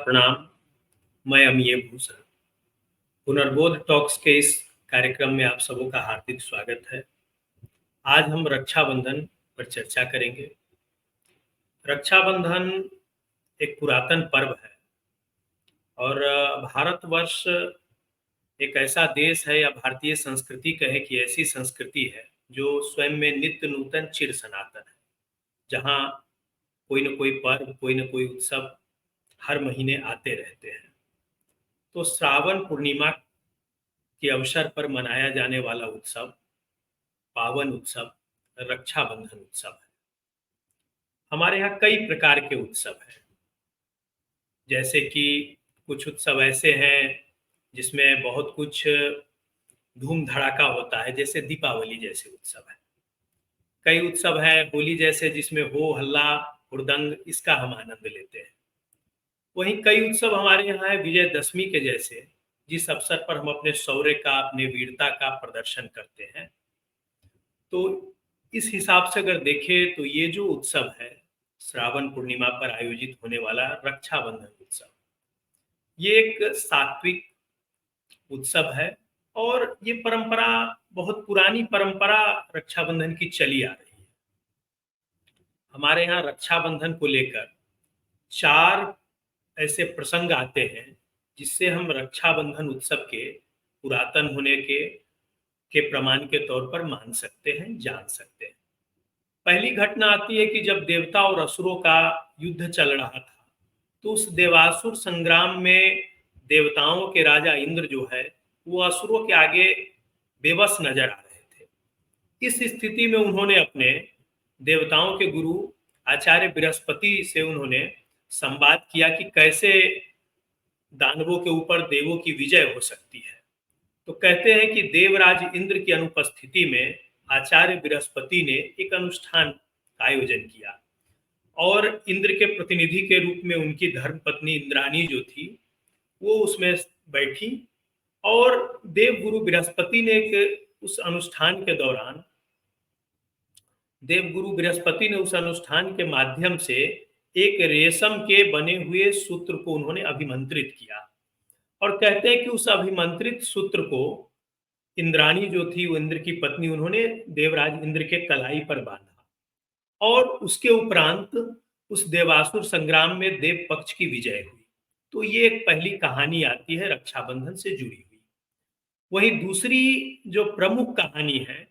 प्रणाम। मैं अमीय भूषण पुनर्बोध टॉक्स के इस कार्यक्रम में आप सबों का हार्दिक स्वागत है। आज हम रक्षाबंधन पर चर्चा करेंगे। रक्षाबंधन एक पुरातन पर्व है और भारतवर्ष एक ऐसा देश है या भारतीय संस्कृति कहे कि ऐसी संस्कृति है जो स्वयं में नित्य नूतन चिर सनातन है, जहाँ कोई न कोई पर्व, कोई न कोई उत्सव हर महीने आते रहते हैं। तो श्रावण पूर्णिमा के अवसर पर मनाया जाने वाला उत्सव, पावन उत्सव रक्षाबंधन उत्सव है। हमारे यहाँ कई प्रकार के उत्सव हैं, जैसे कि कुछ उत्सव ऐसे हैं जिसमें बहुत कुछ धूम धड़ाका होता है, जैसे दीपावली जैसे उत्सव है। कई उत्सव है होली जैसे, जिसमें हो हल्ला हुड़दंग, इसका हम आनंद लेते हैं। वहीं कई उत्सव हमारे यहाँ है विजयदशमी के जैसे, जिस अवसर पर हम अपने शौर्य का, अपने वीरता का प्रदर्शन करते हैं। तो इस हिसाब से अगर देखें तो ये जो उत्सव है, श्रावण पूर्णिमा पर आयोजित होने वाला रक्षाबंधन उत्सव, ये एक सात्विक उत्सव है और ये परंपरा, बहुत पुरानी परंपरा रक्षाबंधन की चली आ रही है। हमारे यहाँ रक्षाबंधन को लेकर 4 ऐसे प्रसंग आते हैं जिससे हम रक्षाबंधन उत्सव के पुरातन होने के प्रमाण के तौर पर मान सकते हैं, जान सकते हैं। पहली घटना आती है कि जब देवता और असुरों का युद्ध चल रहा था, तो उस देवासुर संग्राम में देवताओं के राजा इंद्र जो है, वो असुरों के आगे बेबस नजर आ रहे थे। इस स्थिति में उन्होंने अपने देवताओं के गुरु आचार्य बृहस्पति से उन्होंने संवाद किया कि कैसे दानवों के ऊपर देवों की विजय हो सकती है। तो कहते हैं कि देवराज इंद्र की अनुपस्थिति में आचार्य बृहस्पति ने एक अनुष्ठान का आयोजन किया और इंद्र के प्रतिनिधि के रूप में उनकी धर्मपत्नी इंद्राणी जो थी, वो उसमें बैठी और देवगुरु बृहस्पति ने उस अनुष्ठान के दौरान, देवगुरु बृहस्पति ने उस अनुष्ठान के माध्यम से एक रेशम के बने हुए सूत्र को उन्होंने अभिमंत्रित किया और कहते हैं कि उस अभिमंत्रित सूत्र को इंद्राणी जो थी, वो इंद्र की पत्नी, उन्होंने देवराज इंद्र के कलाई पर बांधा और उसके उपरांत उस देवासुर संग्राम में देव पक्ष की विजय हुई। तो ये एक पहली कहानी आती है रक्षाबंधन से जुड़ी हुई। वहीं दूसरी जो प्रमुख कहानी है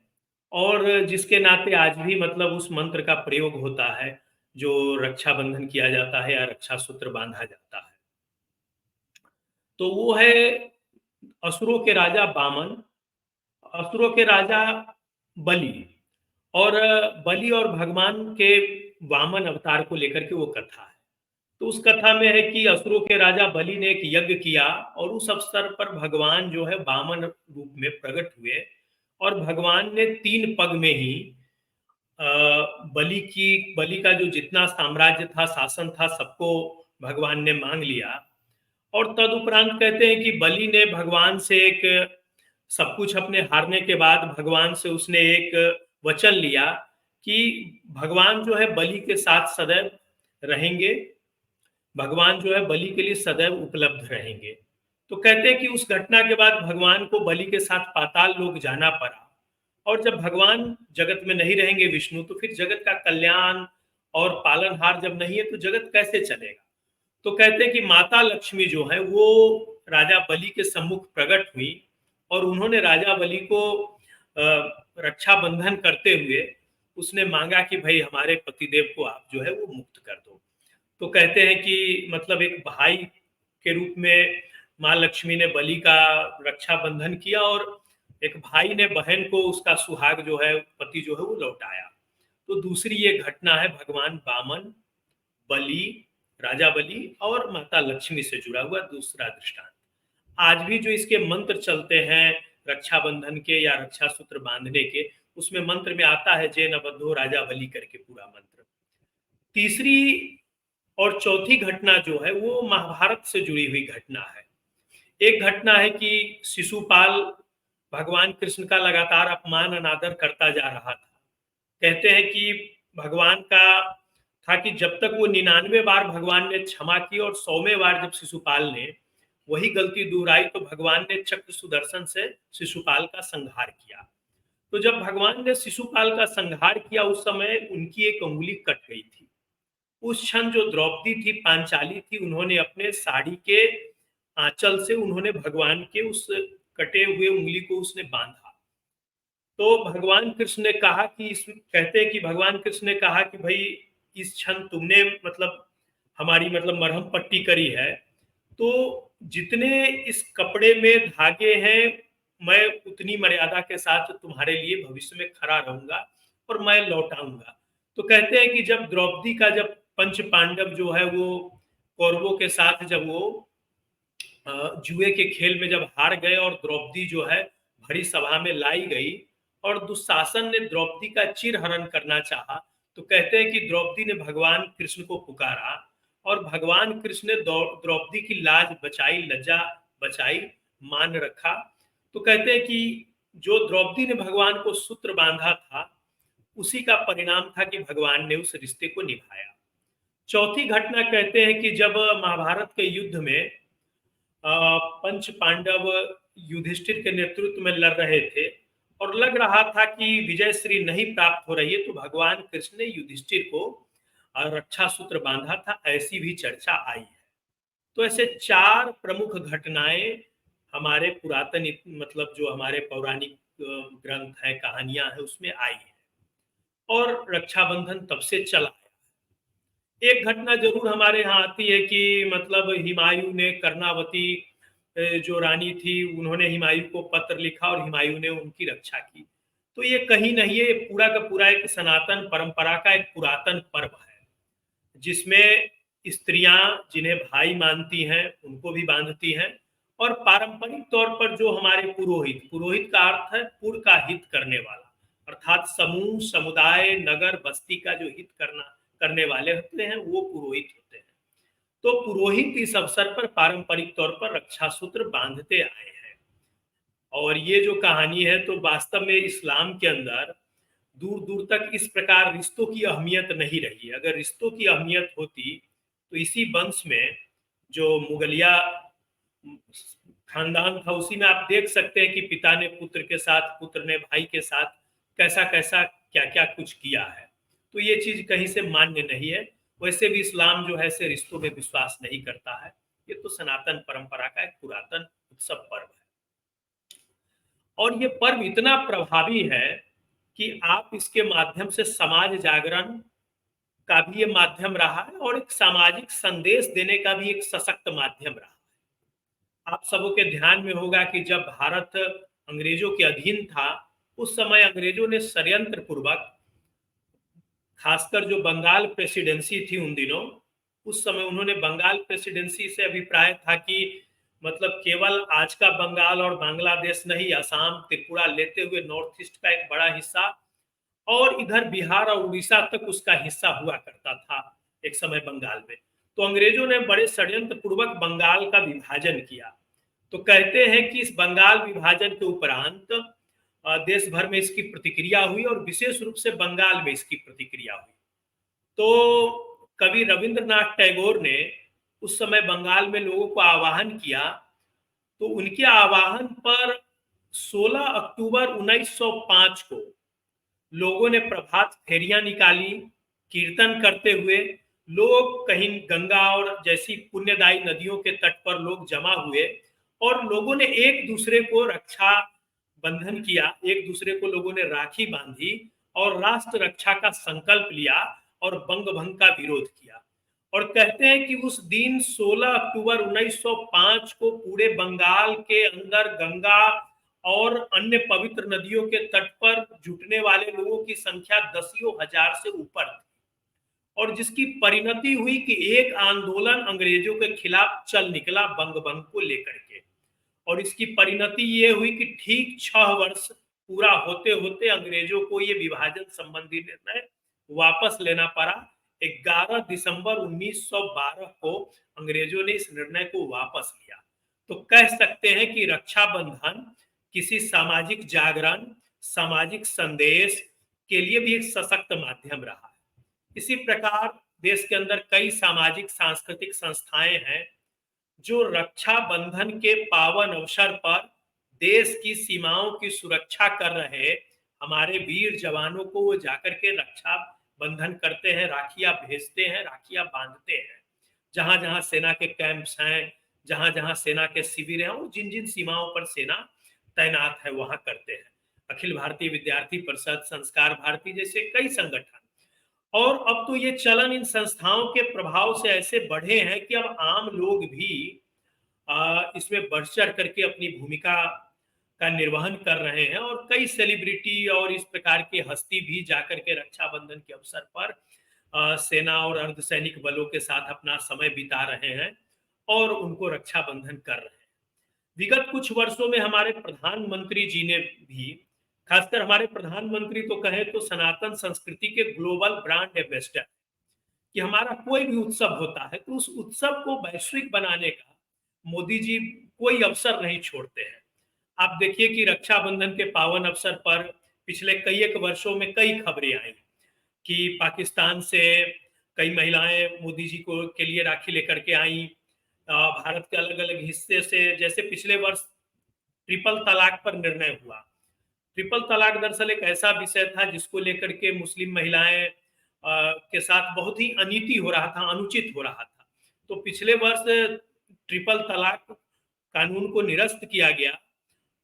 और जिसके नाते आज भी मतलब उस मंत्र का प्रयोग होता है, जो रक्षाबंधन किया जाता है या रक्षा सूत्र बांधा जाता है, तो वो है असुरों के राजा बामन, असुरों के राजा बलि और बलि और भगवान के वामन अवतार को लेकर के वो कथा है। तो उस कथा में है कि असुरों के राजा बलि ने एक यज्ञ किया और उस अवसर पर भगवान जो है वामन रूप में प्रकट हुए और भगवान ने 3 पग में ही बलि का जो जितना साम्राज्य था, शासन था, सबको भगवान ने मांग लिया। और तदुपरांत कहते हैं कि बलि ने भगवान से एक, सब कुछ अपने हारने के बाद भगवान से उसने एक वचन लिया कि भगवान जो है बलि के साथ सदैव रहेंगे, भगवान जो है बलि के लिए सदैव उपलब्ध रहेंगे। तो कहते हैं कि उस घटना के बाद भगवान को बलि के साथ पाताल लोक जाना पड़ा और जब भगवान जगत में नहीं रहेंगे विष्णु, तो फिर जगत का कल्याण और पालनहार जब नहीं है तो जगत कैसे चलेगा। तो कहते हैं कि माता लक्ष्मी जो है वो राजा बलि के सम्मुख प्रकट हुई और उन्होंने राजा बलि को रक्षाबंधन करते हुए उसने मांगा कि भाई हमारे पतिदेव को आप जो है वो मुक्त कर दो। तो कहते हैं कि मतलब एक भाई के रूप में माँ लक्ष्मी ने बलि का रक्षाबंधन किया और एक भाई ने बहन को उसका सुहाग जो है, पति जो है वो लौटाया। तो दूसरी ये घटना है भगवान वामन, बलि, राजा बलि और माता लक्ष्मी से जुड़ा हुआ दूसरा दृष्टांत। आज भी जो इसके मंत्र चलते हैं रक्षाबंधन के या रक्षा सूत्र बांधने के, उसमें मंत्र में आता है जय नबद्धो राजा बलि करके पूरा मंत्र। तीसरी और चौथी घटना जो है वो महाभारत से जुड़ी हुई घटना है। एक घटना है कि शिशुपाल भगवान कृष्ण का लगातार अपमान अनादर करता जा रहा था। कहते हैं कि भगवान का था कि जब तक वो 99 बार भगवान ने क्षमा की और 100वें बार जब शिशुपाल ने वही गलती दोहराई तो भगवान ने चक्र सुदर्शन से शिशुपाल का संहार किया। तो जब भगवान ने शिशुपाल का संहार किया उस समय उनकी एक अंगुली कट गई थी। उस क्षण जो द्रौपदी थी, पांचाली थी, उन्होंने अपने साड़ी के आंचल से उन्होंने भगवान के उस कटे हुए उंगली को उसने बांधा। तो भगवान कृष्ण ने कहा कि इस कहते हैं कि भगवान कृष्ण ने कहा कि भाई इस क्षण तुमने मतलब हमारी मतलब मरहम पट्टी करी है, तो जितने इस कपड़े में धागे हैं मैं उतनी मर्यादा के साथ तुम्हारे लिए भविष्य में खड़ा रहूंगा और मैं लौटाऊंगा। तो कहते हैं कि जब द्रौपदी का जब पंच पांडव जो है वो कौरवों के साथ जब वो जुए के खेल में जब हार गए और द्रौपदी जो है भरी सभा में लाई गई और दुशासन ने द्रौपदी का चिरहरण करना चाहा, तो कहते हैं कि द्रौपदी ने भगवान कृष्ण को पुकारा और भगवान कृष्ण ने द्रौपदी की लाज बचाई, लज्जा बचाई, मान रखा। तो कहते हैं कि जो द्रौपदी ने भगवान को सूत्र बांधा था उसी का परिणाम था कि भगवान ने उस रिश्ते को निभाया। चौथी घटना कहते हैं कि जब महाभारत के युद्ध में पंच पांडव युधिष्ठिर के नेतृत्व में लड़ रहे थे और लग रहा था कि विजय श्री नहीं प्राप्त हो रही है, तो भगवान कृष्ण ने युधिष्ठिर को रक्षा सूत्र बांधा था, ऐसी भी चर्चा आई है। तो ऐसे चार प्रमुख घटनाएं हमारे पुरातन मतलब जो हमारे पौराणिक ग्रंथ है, कहानियां हैं, उसमें आई है और रक्षाबंधन तब से चला है। एक घटना जरूर हमारे यहाँ आती है कि मतलब हुमायूं ने कर्णावती जो रानी थी उन्होंने हुमायूं को पत्र लिखा और हुमायूं ने उनकी रक्षा की। तो ये कहीं नहीं, ये पूरा का पूरा एक सनातन परंपरा का एक पुरातन पर्व है जिसमें स्त्रियां जिन्हें भाई मानती हैं उनको भी बांधती हैं और पारंपरिक तौर पर जो हमारे पुरोहित, पुरोहित का अर्थ है पुर का हित करने वाला, अर्थात समूह, समुदाय, नगर, बस्ती का जो हित करने वाले होते हैं वो पुरोहित होते हैं। तो पुरोहित इस अवसर पर पारंपरिक तौर पर रक्षा सूत्र बांधते आए हैं। और ये जो कहानी है तो वास्तव में इस्लाम के अंदर दूर दूर तक इस प्रकार रिश्तों की अहमियत नहीं रही। अगर रिश्तों की अहमियत होती तो इसी वंश में जो मुगलिया खानदान था उसी में आप देख सकते हैं कि पिता ने पुत्र के साथ, पुत्र ने भाई के साथ कैसा कैसा क्या क्या कुछ किया है। तो ये चीज कहीं से मान्य नहीं है। वैसे भी इस्लाम जो है से रिश्तों में विश्वास नहीं करता है। ये तो सनातन परंपरा का एक पुरातन उत्सव पर्व है और ये पर्व इतना प्रभावी है कि आप इसके माध्यम से समाज जागरण का भी ये माध्यम रहा है और एक सामाजिक संदेश देने का भी एक सशक्त माध्यम रहा है। आप सबों के ध्यान में होगा कि जब भारत अंग्रेजों के अधीन था उस समय अंग्रेजों ने षड्यंत्र पूर्वक, खासकर जो बंगाल प्रेसिडेंसी थी उन दिनों, उस समय उन्होंने बंगाल प्रेसिडेंसी से अभिप्राय था कि मतलब केवल आज का बंगाल और बांग्लादेश नहीं, असम, त्रिपुरा लेते हुए नॉर्थ ईस्ट का एक बड़ा हिस्सा और इधर बिहार और उड़ीसा तक उसका हिस्सा हुआ करता था एक समय बंगाल में। तो अंग्रेजों ने बड़े षड्यंत्र पूर्वक बंगाल का विभाजन किया। तो कहते हैं कि इस बंगाल विभाजन के उपरांत देश भर में इसकी प्रतिक्रिया हुई और विशेष रूप से बंगाल में इसकी प्रतिक्रिया हुई। तो कवि रविंद्रनाथ टैगोर ने उस समय बंगाल में लोगों को आह्वान किया, तो उनके आह्वान पर 16 अक्टूबर 1905 को लोगों ने प्रभात फेरियां निकाली, कीर्तन करते हुए लोग कहीं गंगा और जैसी पुण्यदायी नदियों के तट पर लोग जमा हुए और लोगों ने एक दूसरे को रक्षा बंधन किया, एक दूसरे को लोगों ने राखी बांधी और राष्ट्र रक्षा का संकल्प लिया और बंग भंग का विरोध किया। और कहते हैं कि उस दिन 16 अक्टूबर 1905 को पूरे बंगाल के अंदर गंगा और अन्य पवित्र नदियों के तट पर जुटने वाले लोगों की संख्या दसियों हजार से ऊपर थी और जिसकी परिणति हुई कि एक आंदोलन अंग्रेजों के खिलाफ चल निकला बंग भंग को लेकर के। और इसकी परिणति ये हुई कि ठीक 6 वर्ष पूरा होते होते अंग्रेजों को ये विभाजन संबंधी निर्णय वापस लेना पड़ा। 11 दिसंबर 1912 को अंग्रेजों ने इस निर्णय को वापस लिया। तो कह सकते हैं कि रक्षाबंधन किसी सामाजिक जागरण, सामाजिक संदेश के लिए भी एक सशक्त माध्यम रहा है। इसी प्रकार देश के अंदर कई सामाजिक सांस्कृतिक संस्थाएं हैं जो रक्षा बंधन के पावन अवसर पर देश की सीमाओं की सुरक्षा कर रहे हमारे वीर जवानों को वो जाकर के रक्षा बंधन करते हैं, राखियां भेजते हैं, राखियां बांधते हैं। जहां जहां सेना के कैंप्स हैं, जहां जहां सेना के शिविर हैं और जिन जिन सीमाओं पर सेना तैनात है वहां करते हैं। अखिल भारतीय विद्यार्थी परिषद, संस्कार भारती जैसे कई संगठन। और अब तो ये चलन इन संस्थाओं के प्रभाव से ऐसे बढ़े हैं कि अब आम लोग भी इसमें बढ़ चढ़ करके अपनी भूमिका का निर्वहन कर रहे हैं और कई सेलिब्रिटी और इस प्रकार की हस्ती भी जाकर के रक्षाबंधन के अवसर पर सेना और अर्धसैनिक बलों के साथ अपना समय बिता रहे हैं और उनको रक्षाबंधन कर रहे हैं। विगत कुछ वर्षों में हमारे प्रधानमंत्री जी ने भी, खासकर हमारे प्रधानमंत्री तो कहें तो सनातन संस्कृति के ग्लोबल ब्रांड एम्बेसडर, कि हमारा कोई भी उत्सव होता है तो उस उत्सव को वैश्विक बनाने का मोदी जी कोई अवसर नहीं छोड़ते हैं। आप देखिए कि रक्षाबंधन के पावन अवसर पर पिछले कई एक वर्षों में कई खबरें आई कि पाकिस्तान से कई महिलाएं मोदी जी को के लिए राखी लेकर के आई। भारत के अलग अलग हिस्से से, जैसे पिछले वर्ष ट्रिपल तलाक पर निर्णय हुआ। ट्रिपल तलाक दरअसल एक ऐसा विषय था जिसको लेकर के मुस्लिम महिलाएं के साथ बहुत ही अनीति हो रहा था, अनुचित हो रहा था। तो पिछले वर्ष ट्रिपल तलाक कानून को निरस्त किया गया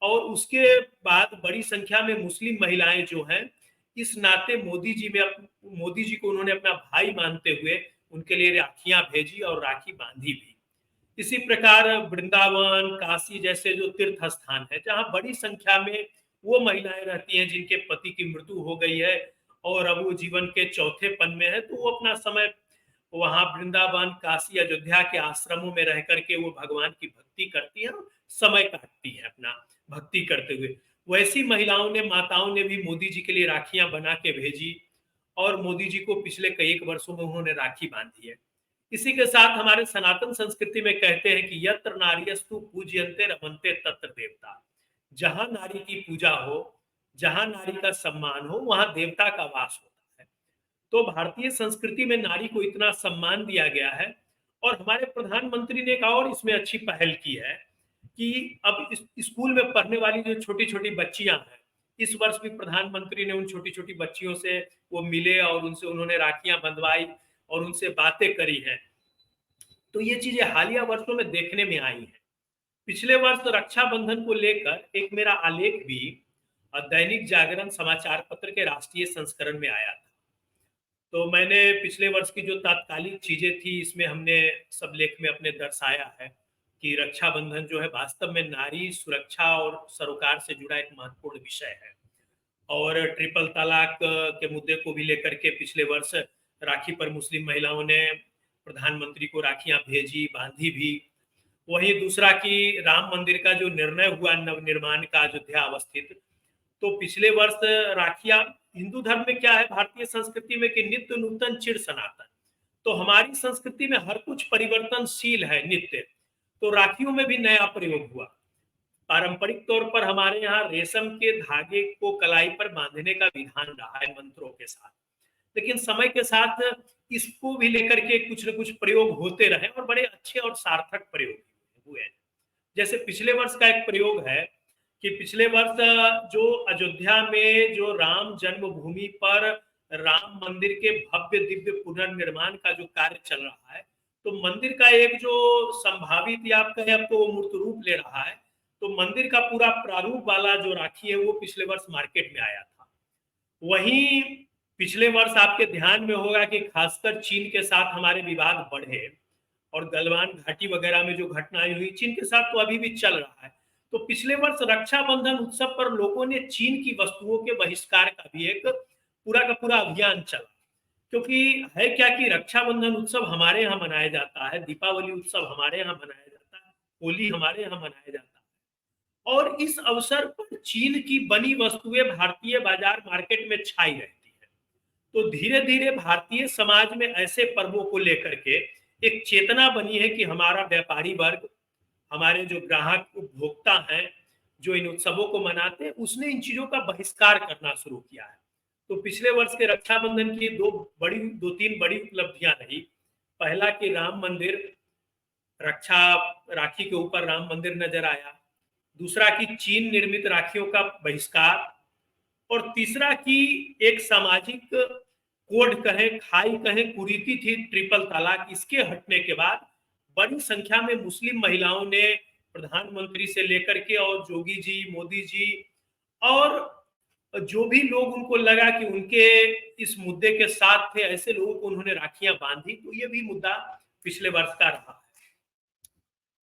और उसके बाद बड़ी संख्या में मुस्लिम महिलाएं जो हैं, इस नाते मोदी जी को उन्होंने अपना भाई मानते हुए उनके लिए राखियां भेजी और राखी बांधी भी। इसी प्रकार वृंदावन, काशी जैसे जो तीर्थ स्थान है, जहां बड़ी संख्या में वो महिलाएं रहती हैं जिनके पति की मृत्यु हो गई है और अब वो जीवन के चौथे पन में है, तो वो अपना समय वहां वृंदावन, काशी, अयोध्या के आश्रमों में रह करके वो भगवान की भक्ति करती है और समय काटती है अपना भक्ति करते हुए। वैसी महिलाओं ने, माताओं ने भी मोदी जी के लिए राखियां बना के भेजी और मोदी जी को पिछले कई एक वर्षों में उन्होंने राखी बांधी है। इसी के साथ हमारे सनातन संस्कृति में कहते हैं कि यत्र नार्यस्तु पूज्यन्ते रमन्ते तत्र देवता। जहां नारी की पूजा हो, जहां नारी का सम्मान हो, वहां देवता का वास होता है। तो भारतीय संस्कृति में नारी को इतना सम्मान दिया गया है और हमारे प्रधानमंत्री ने एक और इसमें अच्छी पहल की है कि अब स्कूल में पढ़ने वाली जो छोटी छोटी बच्चियां हैं, इस वर्ष भी प्रधानमंत्री ने उन छोटी छोटी बच्चियों से वो मिले और उनसे उन्होंने राखियां बंधवाई और उनसे बातें करी हैं। तो ये चीजें हालिया वर्षों में देखने में आई हैं। पिछले वर्ष रक्षाबंधन को लेकर एक मेरा आलेख भी दैनिक जागरण समाचार पत्र के राष्ट्रीय संस्करण में आया था। तो मैंने पिछले वर्ष की जो तात्कालिक चीजें थी, इसमें हमने सब लेख में अपने दर्शाया है कि रक्षाबंधन जो है वास्तव में नारी सुरक्षा और सरोकार से जुड़ा एक महत्वपूर्ण विषय है। और ट्रिपल तलाक के मुद्दे को भी लेकर के पिछले वर्ष राखी पर मुस्लिम महिलाओं ने प्रधानमंत्री को राखियां भेजी, बांधी भी। वहीं दूसरा कि राम मंदिर का जो निर्णय हुआ नवनिर्माण का अयोध्या अवस्थित, तो पिछले वर्ष राखियां, हिंदू धर्म में क्या है, भारतीय संस्कृति में कि नित्य नूतन चिर सनातन। तो हमारी संस्कृति में हर कुछ परिवर्तनशील है नित्य। तो राखियों में भी नया प्रयोग हुआ। पारंपरिक तौर पर हमारे यहाँ रेशम के धागे को कलाई पर बांधने का विधान रहा है मंत्रों के साथ, लेकिन समय के साथ इसको भी लेकर के कुछ न कुछ प्रयोग होते रहे और बड़े अच्छे और सार्थक प्रयोग हुए। जैसे पिछले वर्ष का एक प्रयोग है कि पिछले वर्ष जो अयोध्या में जो राम जन्मभूमि पर राम मंदिर के भव्य दिव्य पुनर्निर्माण का जो कार्य चल रहा है, तो मंदिर का एक जो संभावित या आप कहें अब तो वो मूर्त रूप ले रहा है, तो मंदिर का पूरा प्रारूप वाला जो राखी है वो पिछले वर्ष मार्केट में आया था। वहीं पिछले वर्ष आपके ध्यान में होगा कि खासकर चीन के साथ हमारे विवाद बढ़े और गलवान घाटी वगैरह में जो घटनाएं हुई, चीन के साथ तो अभी भी चल रहा है। तो पिछले वर्ष रक्षाबंधन उत्सव पर लोगों ने चीन की वस्तुओं के बहिष्कार का भी एक पूरा का पूरा अभियान चला। क्योंकि है क्या कि रक्षाबंधन उत्सव हमारे यहाँ मनाया जाता है, दीपावली उत्सव हमारे यहाँ मनाया जाता है, होली हमारे यहाँ मनाया जाता है, और इस अवसर पर चीन की बनी वस्तुएं भारतीय बाजार मार्केट में छाई रहती है। तो धीरे धीरे भारतीय समाज में ऐसे पर्वों को लेकर के एक चेतना बनी है कि हमारा व्यापारी वर्ग, हमारे जो ग्राहक उपभोक्ता हैं जो इन उत्सवों को मनाते हैं, उसने इन चीजों का बहिष्कार करना शुरू किया है। तो पिछले वर्ष के रक्षाबंधन की दो तीन बड़ी उपलब्धियां रही। पहला कि राम मंदिर, रक्षा राखी के ऊपर राम मंदिर नजर आया। दूसरा कि चीन निर्मित राखियों का बहिष्कार। और तीसरा कि एक सामाजिक कोड कहें, खाई कहें, कुरीति थी ट्रिपल तलाक, इसके हटने के बाद बड़ी संख्या में मुस्लिम महिलाओं ने प्रधानमंत्री से लेकर के और योगी जी, मोदी जी और जो भी लोग उनको लगा कि उनके इस मुद्दे के साथ थे, ऐसे लोगों को उन्होंने राखियां बांधी। तो ये भी मुद्दा पिछले वर्ष का रहा।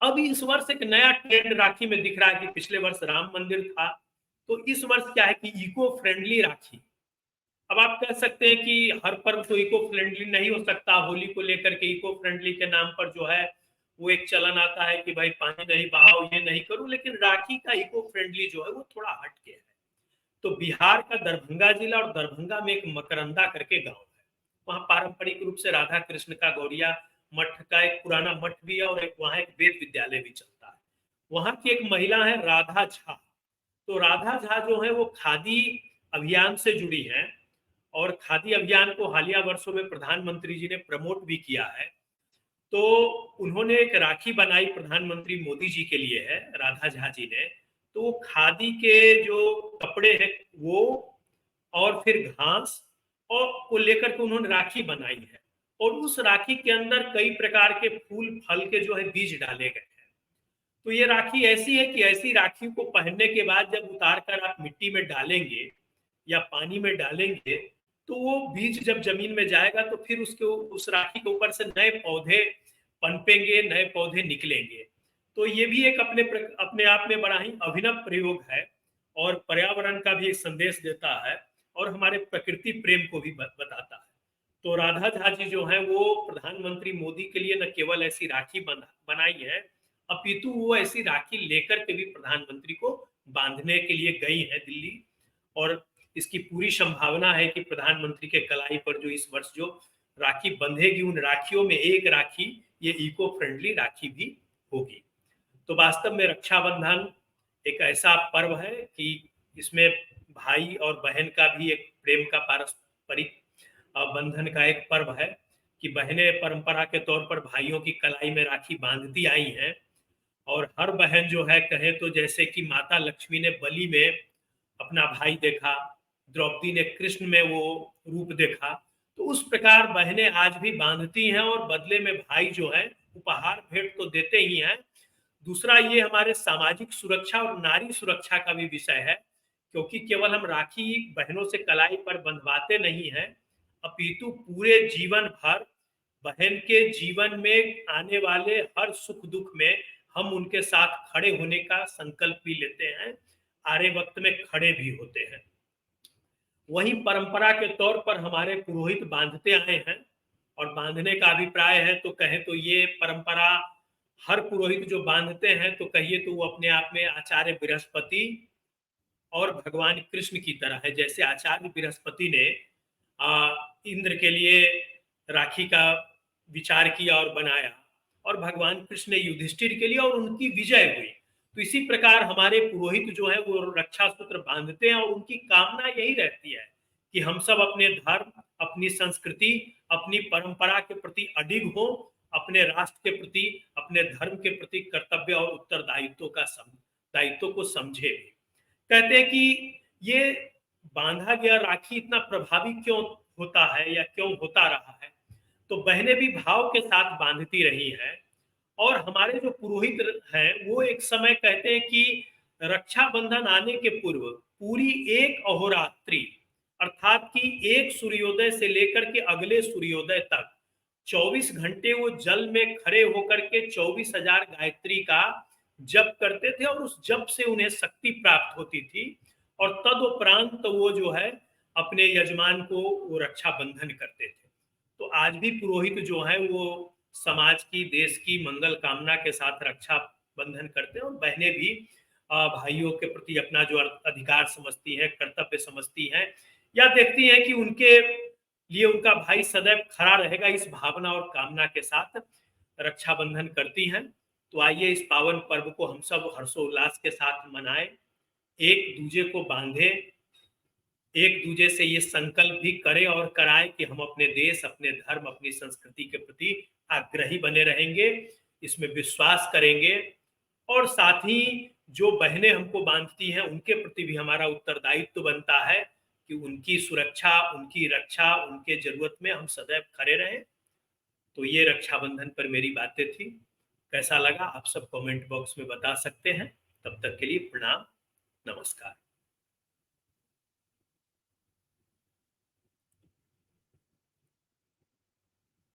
अब इस वर्ष एक नया ट्रेंड राखी में दिख रहा है कि पिछले वर्ष राम मंदिर था, तो इस वर्ष क्या है कि इको फ्रेंडली राखी। अब आप कह सकते हैं कि हर पर्व तो इको फ्रेंडली नहीं हो सकता। होली को लेकर के इको फ्रेंडली के नाम पर जो है वो एक चलन आता है कि भाई पानी नहीं बहाओ, ये नहीं करो, लेकिन राखी का इको फ्रेंडली जो है वो थोड़ा हट के है। तो बिहार का दरभंगा जिला और दरभंगा में एक मकरंदा करके गांव है। वहाँ पारंपरिक रूप से राधा कृष्ण का गौरिया मठ का एक पुराना मठ भी है और वहाँ एक वेद विद्यालय भी चलता है। वहाँ की एक महिला है राधा झा। तो राधा झा जो है वो खादी अभियान से जुड़ी हैं और खादी अभियान को हालिया वर्षों में प्रधानमंत्री जी ने प्रमोट भी किया है। तो उन्होंने एक राखी बनाई, प्रधानमंत्री मोदी जी के लिए है, राधा झा जी ने। तो वो खादी के जो कपड़े हैं वो और फिर घास और को लेकर के उन्होंने राखी बनाई है। और उस राखी के अंदर कई प्रकार के फूल फल के जो है बीज डाले गए हैं। तो ये राखी ऐसी है कि ऐसी राखी को पहनने के बाद जब उतार कर आप मिट्टी में डालेंगे या पानी में डालेंगे तो वो बीज जब जमीन में जाएगा तो फिर उसके उस राखी के ऊपर से नए पौधे पनपेंगे, नए पौधे निकलेंगे। तो ये भी एक अपने आप में बड़ा ही अभिनव प्रयोग है और पर्यावरण का भी एक संदेश देता है और हमारे प्रकृति प्रेम को भी बताता है। तो राधा झा जी जो है वो प्रधानमंत्री मोदी के लिए न केवल ऐसी राखी बनाई है, अपितु वो ऐसी राखी लेकर के भी प्रधानमंत्री को बांधने के लिए गई है दिल्ली। और इसकी पूरी संभावना है कि प्रधानमंत्री के कलाई पर जो इस वर्ष जो राखी बंधेगी, उन राखियों में एक राखी ये इको फ्रेंडली राखी भी होगी। तो वास्तव में रक्षाबंधन एक ऐसा पर्व है कि इसमें भाई और बहन का भी एक प्रेम का पारस्परिक बंधन का एक पर्व है कि बहनें परंपरा के तौर पर भाइयों की कलाई में राखी बांधती आई हैं। और हर बहन जो है कहे तो जैसे कि माता लक्ष्मी ने बलि में अपना भाई देखा, द्रौपदी ने कृष्ण में वो रूप देखा, तो उस प्रकार बहनें आज भी बांधती हैं और बदले में भाई जो है उपहार भेंट तो देते ही हैं। दूसरा ये हमारे सामाजिक सुरक्षा और नारी सुरक्षा का भी विषय है, क्योंकि केवल हम राखी बहनों से कलाई पर बंधवाते नहीं हैं, अपितु पूरे जीवन भर बहन के जीवन में आने वाले हर सुख दुख में हम उनके साथ खड़े होने का संकल्प भी लेते हैं, आरे वक्त में खड़े भी होते हैं। वही परंपरा के तौर पर हमारे पुरोहित बांधते आए हैं और बांधने का अभिप्राय है तो कहें तो ये परंपरा हर पुरोहित जो बांधते हैं तो कहिए तो वो अपने आप में आचार्य बृहस्पति और भगवान कृष्ण की तरह है। जैसे आचार्य बृहस्पति ने इंद्र के लिए राखी का विचार किया और बनाया और भगवान कृष्ण ने युधिष्ठिर के लिए और उनकी विजय हुई। तो इसी प्रकार हमारे पुरोहित जो है वो रक्षा सूत्र बांधते हैं और उनकी कामना यही रहती है कि हम सब अपने धर्म, अपनी संस्कृति, अपनी परंपरा के प्रति अडिग हो, अपने राष्ट्र के प्रति, अपने धर्म के प्रति कर्तव्य और उत्तरदायित्व दायित्व को समझे। कहते हैं कि ये बांधा गया राखी इतना प्रभावी क्यों होता है या क्यों होता रहा है, तो बहनें भी भाव के साथ बांधती रही हैं। और हमारे जो पुरोहित हैं वो एक समय कहते हैं कि रक्षाबंधन आने के पूर्व पूरी एक अहोरात्रि, अर्थात कि एक सूर्योदय से लेकर के अगले सूर्योदय तक 24 घंटे वो जल में खड़े होकर के 24,000 गायत्री का जप करते थे और उस जप से उन्हें शक्ति प्राप्त होती थी। और तदुपरांत वो जो है अपने यजमान को वो रक्षा बंधन करते थे। तो आज भी पुरोहित जो है वो समाज की, देश की मंगल कामना के साथ रक्षा बंधन करते हैं और बहनें भी भाइयों के प्रति अपना जो अधिकार समझती हैं, कर्तव्य समझती हैं या देखती हैं कि उनके लिए उनका भाई सदैव खड़ा रहेगा, इस भावना और कामना के साथ रक्षाबंधन करती हैं। तो आइए इस पावन पर्व को हम सब हर्षोल्लास के साथ मनाएं, एक दूजे को बांधे, एक दूसरे से ये संकल्प भी करें और कराएं कि हम अपने देश, अपने धर्म, अपनी संस्कृति के प्रति आग्रही बने रहेंगे, इसमें विश्वास करेंगे और साथ ही जो बहनें हमको बांधती हैं उनके प्रति भी हमारा उत्तरदायित्व बनता है कि उनकी सुरक्षा, उनकी रक्षा, उनके जरूरत में हम सदैव खड़े रहें। तो ये रक्षाबंधन पर मेरी बातें थी। कैसा लगा आप सब कमेंट बॉक्स में बता सकते हैं। तब तक के लिए प्रणाम, नमस्कार।